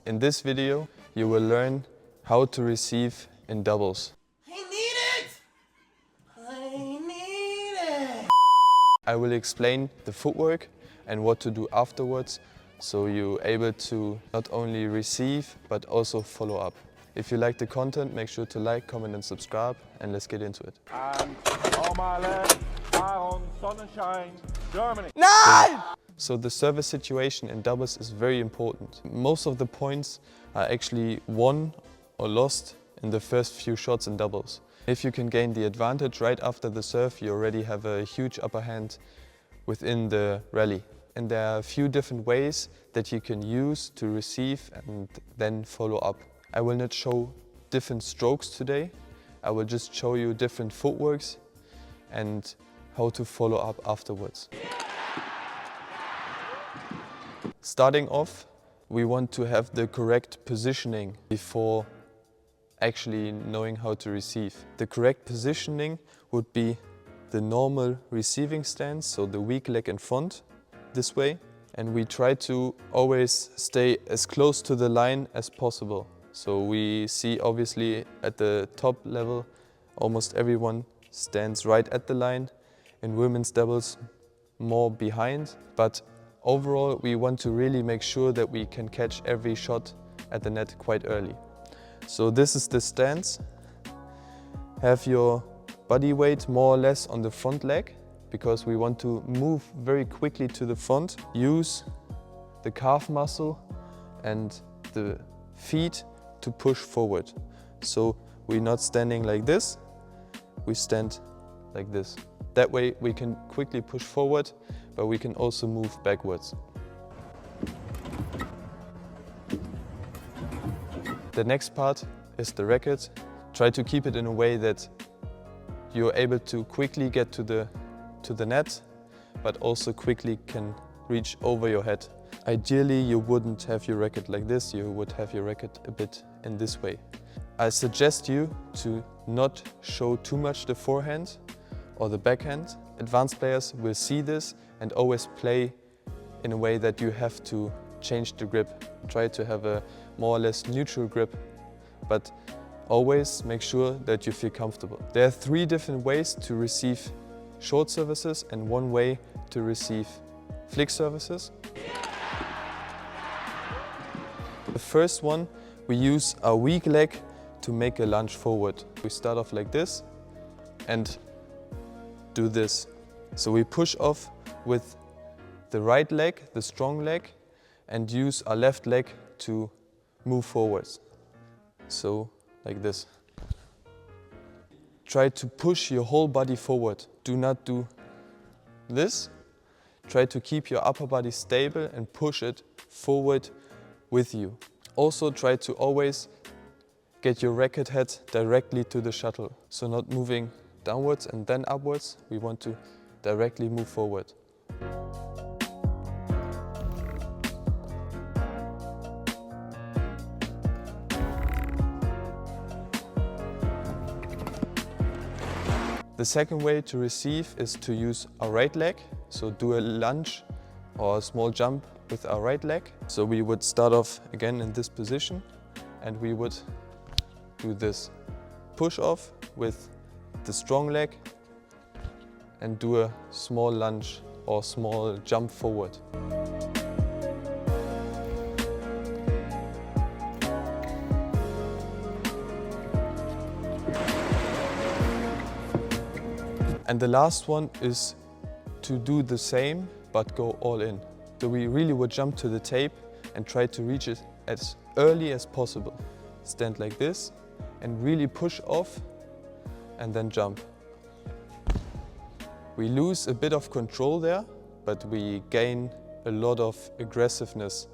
In this video, you will learn how to receive in doubles. I need it! I need it! I will explain the footwork and what to do afterwards, so you're able to not only receive, but also follow up. If you like the content, make sure to like, comment and subscribe, and let's get into it. And on my left, on Sonnenschein, Germany. So the service situation in doubles is very important. Most of the points are actually won or lost in the first few shots in doubles. If you can gain the advantage right after the serve, you already have a huge upper hand within the rally. And there are a few different ways that you can use to receive and then follow up. I will not show different strokes today. I will just show you different footworks and how to follow up afterwards. Starting off, we want to have the correct positioning before actually knowing how to receive. The correct positioning would be the normal receiving stance, so the weak leg in front, this way. And we try to always stay as close to the line as possible. So we see obviously at the top level, almost everyone stands right at the line. In women's doubles, more behind. But overall, we want to really make sure that we can catch every shot at the net quite early. So this is the stance. Have your body weight more or less on the front leg, because we want to move very quickly to the front. Use the calf muscle and the feet to push forward. So we're not standing like this, we stand like this. That way we can quickly push forward, but we can also move backwards. The next part is the racket. Try to keep it in a way that you're able to quickly get to the net, but also quickly can reach over your head. Ideally, you wouldn't have your racket like this, you would have your racket a bit in this way. I suggest you to not show too much the forehand or the backhand. Advanced players will see this and always play in a way that you have to change the grip. Try to have a more or less neutral grip, but always make sure that you feel comfortable. There are 3 different ways to receive short services and 1 way to receive flick services. The first one, we use our weak leg to make a lunge forward. We start off like this and do this. So we push off with the right leg, the strong leg, and use our left leg to move forwards. So like this. Try to push your whole body forward. Do not do this. Try to keep your upper body stable and push it forward with you. Also try to always get your racket head directly to the shuttle. So not moving downwards and then upwards. We want to directly move forward. The second way to receive is to use our right leg. So do a lunge or a small jump with our right leg. So we would start off again in this position and we would do this. Push off with the strong leg and do a small lunge or small jump forward. And the last one is to do the same, but go all in. So we really would jump to the tape and try to reach it as early as possible. Stand like this and really push off and then jump. We lose a bit of control there, but we gain a lot of aggressiveness.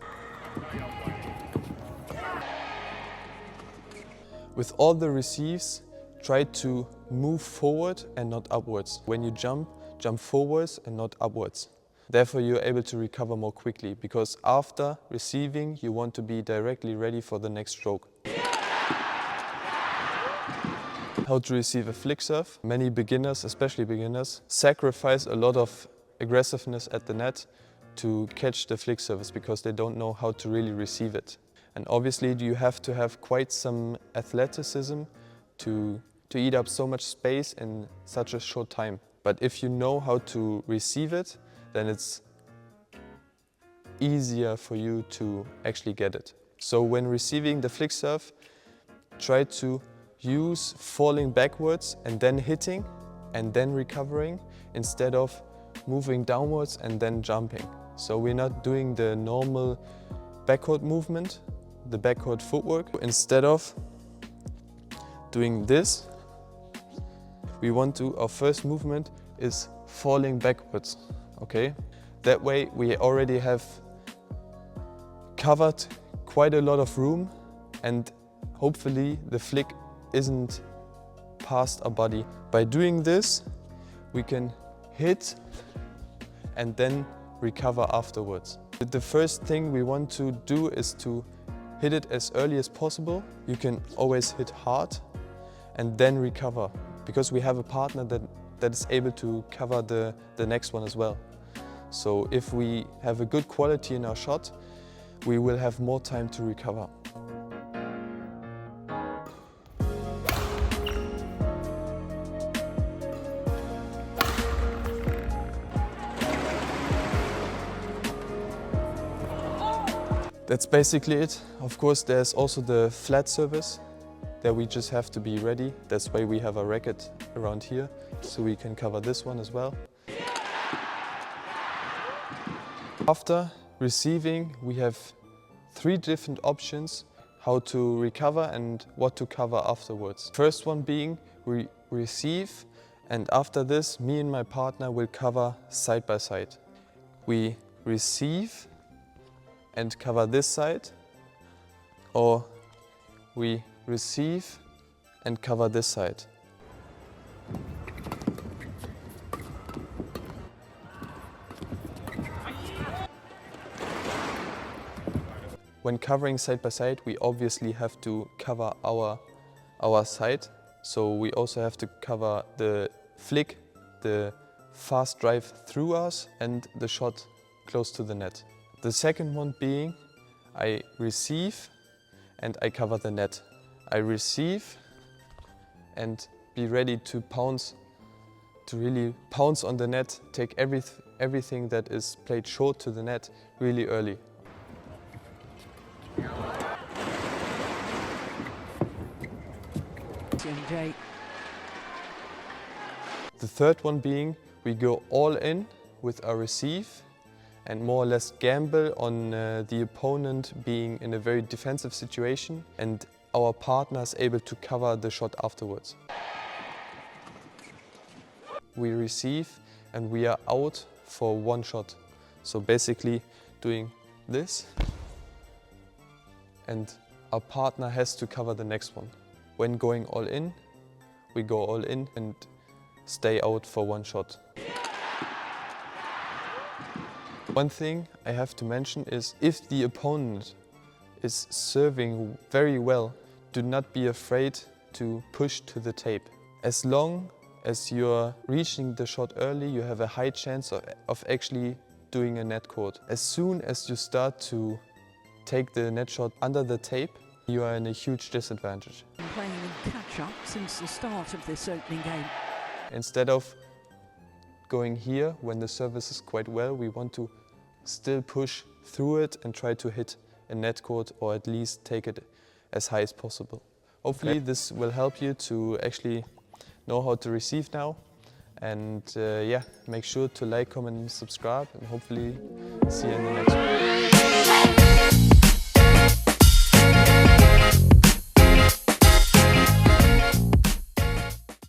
With all the receives, try to move forward and not upwards. When you jump, jump forwards and not upwards. Therefore, you're able to recover more quickly, because after receiving, you want to be directly ready for the next stroke. How to receive a flick serve. Many beginners, especially beginners, sacrifice a lot of aggressiveness at the net to catch the flick service because they don't know how to really receive it. And obviously you have to have quite some athleticism to eat up so much space in such a short time. But if you know how to receive it, then it's easier for you to actually get it. So when receiving the flick serve, try to use falling backwards and then hitting and then recovering instead of moving downwards and then jumping. So we're not doing the normal backward movement, the backward footwork. Instead of doing this, our first movement is falling backwards, okay? That way we already have covered quite a lot of room and hopefully the flick isn't past our body. By doing this, we can hit and then recover afterwards. The first thing we want to do is to hit it as early as possible. You can always hit hard and then recover, because we have a partner that is able to cover the next one as well. So if we have a good quality in our shot, we will have more time to recover. That's basically it. Of course, there's also the flat service that we just have to be ready. That's why we have a racket around here, so we can cover this one as well. After receiving, we have 3 different options how to recover and what to cover afterwards. First one being we receive, and after this, me and my partner will cover side by side. We receive and cover this side, or we receive and cover this side. When covering side by side, we obviously have to cover our side, so we also have to cover the flick, the fast drive through us, and the shot close to the net. The second one being, I receive and I cover the net. I receive and be ready to pounce, to really pounce on the net, take everything that is played short to the net really early. The third one being, we go all in with our receive and more or less gamble on the opponent being in a very defensive situation, and our partner is able to cover the shot afterwards. We receive and we are out for one shot. So basically doing this, and our partner has to cover the next one. When going all in, we go all in and stay out for one shot. One thing I have to mention is, if the opponent is serving very well, do not be afraid to push to the tape. As long as you're reaching the shot early, you have a high chance of actually doing a net court. As soon as you start to take the net shot under the tape, you are in a huge disadvantage. Playing in catch-up since the start of this opening game. Instead of going here when the service is quite well, we want to still push through it and try to hit a net court, or at least take it as high as possible. Hopefully this will help you to actually know how to receive now. And yeah, make sure to like, comment and subscribe, and hopefully see you in the next one.